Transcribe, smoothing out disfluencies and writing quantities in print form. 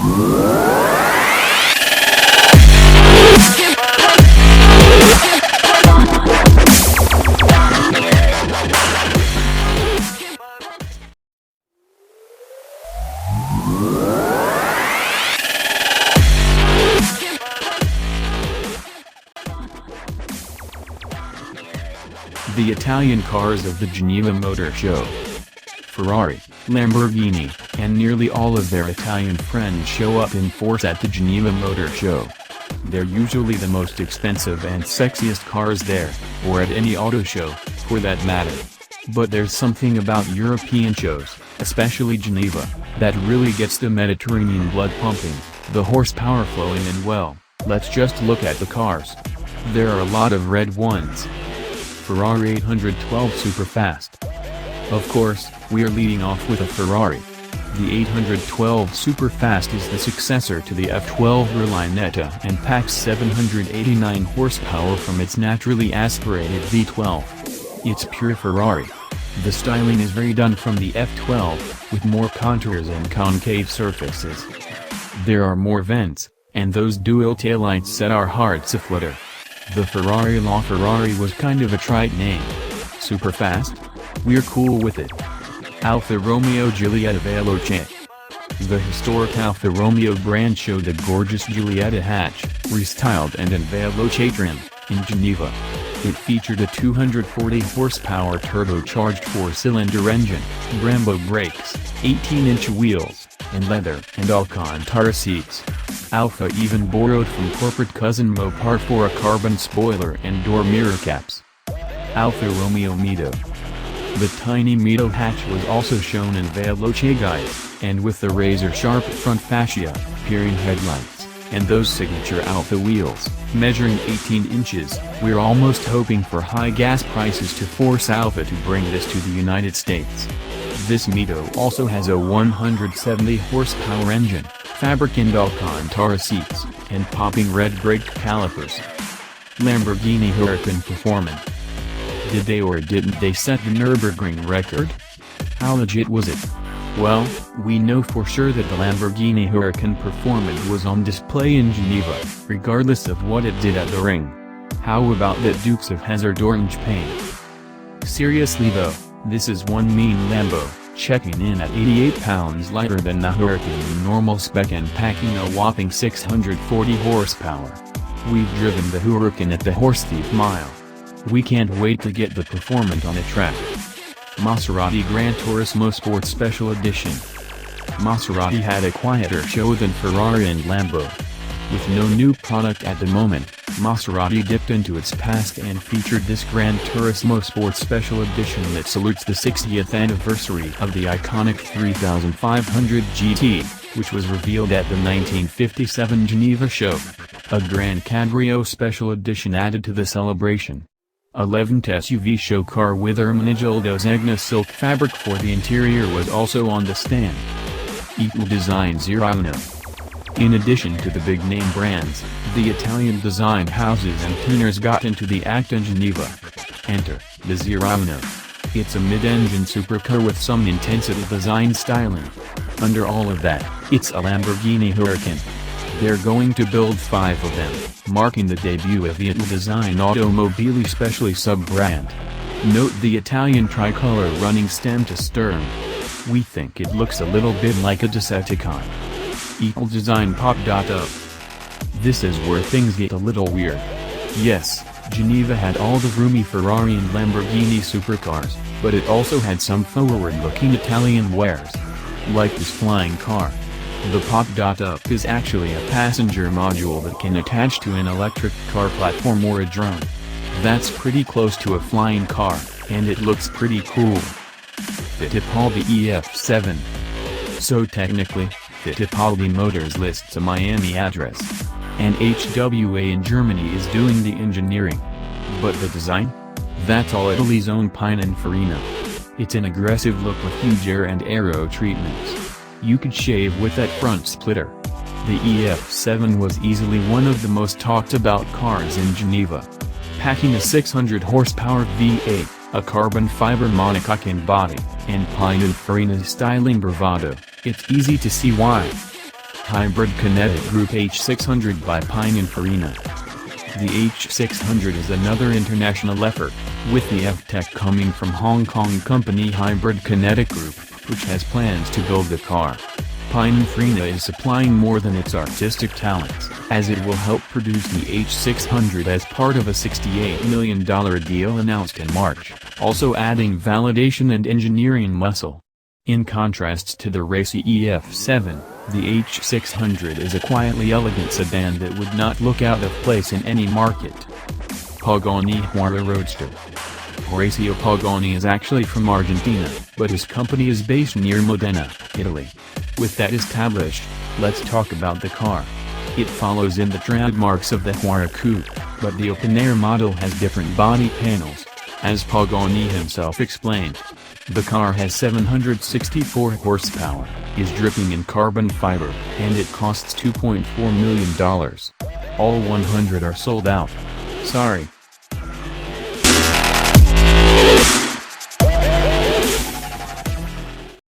The Italian cars of the Geneva Motor Show. Ferrari, Lamborghini, and nearly all of their Italian friends show up in force at the Geneva Motor Show. They're usually the most expensive and sexiest cars there, or at any auto show, for that matter. But there's something about European shows, especially Geneva, that really gets the Mediterranean blood pumping, the horsepower flowing, and well, let's just look at the cars. There are a lot of red ones. Ferrari 812 Superfast. Of course, we are leading off with a Ferrari. The 812 Superfast is the successor to the F12 Berlinetta and packs 789 horsepower from its naturally aspirated V12. It's pure Ferrari. The styling is very done from the F12, with more contours and concave surfaces. There are more vents, and those dual taillights set our hearts aflutter. The Ferrari LaFerrari was kind of a trite name. Superfast? We're cool with it. Alfa Romeo Giulietta Veloce. The historic Alfa Romeo brand showed a gorgeous Giulietta hatch, restyled and in Veloce trim, in Geneva. It featured a 240 horsepower turbocharged 4-cylinder engine, Brembo brakes, 18-inch wheels, and leather and Alcantara seats. Alfa even borrowed from corporate cousin Mopar for a carbon spoiler and door mirror caps. Alfa Romeo Mito. The tiny Mito hatch was also shown in Veloce guise, and with the razor-sharp front fascia, peering headlights, and those signature Alfa wheels, measuring 18 inches, we're almost hoping for high gas prices to force Alfa to bring this to the United States. This Mito also has a 170 horsepower engine, fabric and Alcantara seats, and popping red brake calipers. Lamborghini Huracan Performance. Did they or didn't they set the Nürburgring record? How legit was it? Well, we know for sure that the Lamborghini Huracan Performance was on display in Geneva, regardless of what it did at the ring. How about that Dukes of Hazzard orange paint? Seriously though, this is one mean Lambo, checking in at 88 pounds lighter than the Huracan in normal spec and packing a whopping 640 horsepower. We've driven the Huracan at the Horse Thief Mile. We can't wait to get the Performance on a track. Maserati Gran Turismo Sport Special Edition. Maserati had a quieter show than Ferrari and Lambo. With no new product at the moment, Maserati dipped into its past and featured this Gran Turismo Sport Special Edition that salutes the 60th anniversary of the iconic 3500 GT, which was revealed at the 1957 Geneva show. A Gran Cabrio Special Edition added to the celebration. A Levant SUV show car with Ermenegildo Zegna silk fabric for the interior was also on the stand. Equal Design 01. In addition to the big-name brands, the Italian design houses and tuners got into the act in Geneva. Enter the 01. It's a mid-engine supercar with some intensity design styling. Under all of that, it's a Lamborghini Huracan. They're going to build 5 of them, marking the debut of the Ital Design Automobili Speciali sub-brand. Note the Italian tricolor running stem to stern. We think it looks a little bit like a Decepticon. Equal Design Pop.up. This is where things get a little weird. Yes, Geneva had all the roomy Ferrari and Lamborghini supercars, but it also had some forward-looking Italian wares. Like this flying car. The Pop.up is actually a passenger module that can attach to an electric car platform or a drone. That's pretty close to a flying car, and it looks pretty cool. Fittipaldi EF7. So technically, Fittipaldi Motors lists a Miami address. And HWA in Germany is doing the engineering. But the design? That's all Italy's own Pininfarina. It's an aggressive look with huge air and aero treatments. You could shave with that front splitter. The EF7 was easily one of the most talked about cars in Geneva. Packing a 600 horsepower V8, a carbon fiber monocoque body, and Pininfarina's styling bravado, it's easy to see why. hybrid kinetic group H600 by Pininfarina. The H600 is another international effort, with the F-Tech coming from Hong Kong company Hybrid Kinetic Group, which has plans to build the car. Pininfarina is supplying more than its artistic talents, as it will help produce the H600 as part of a $68 million deal announced in March, also adding validation and engineering muscle. In contrast to the racy EF7, the H600 is a quietly elegant sedan that would not look out of place in any market. Pagani Huayra Roadster. Horacio Pagani is actually from Argentina, but his company is based near Modena, Italy. With that established, let's talk about the car. It follows in the trademarks of the Huayra Coupe, but the open-air model has different body panels, as Pagani himself explained. The car has 764 horsepower, is dripping in carbon fiber, and it costs $2.4 million. All 100 are sold out. Sorry.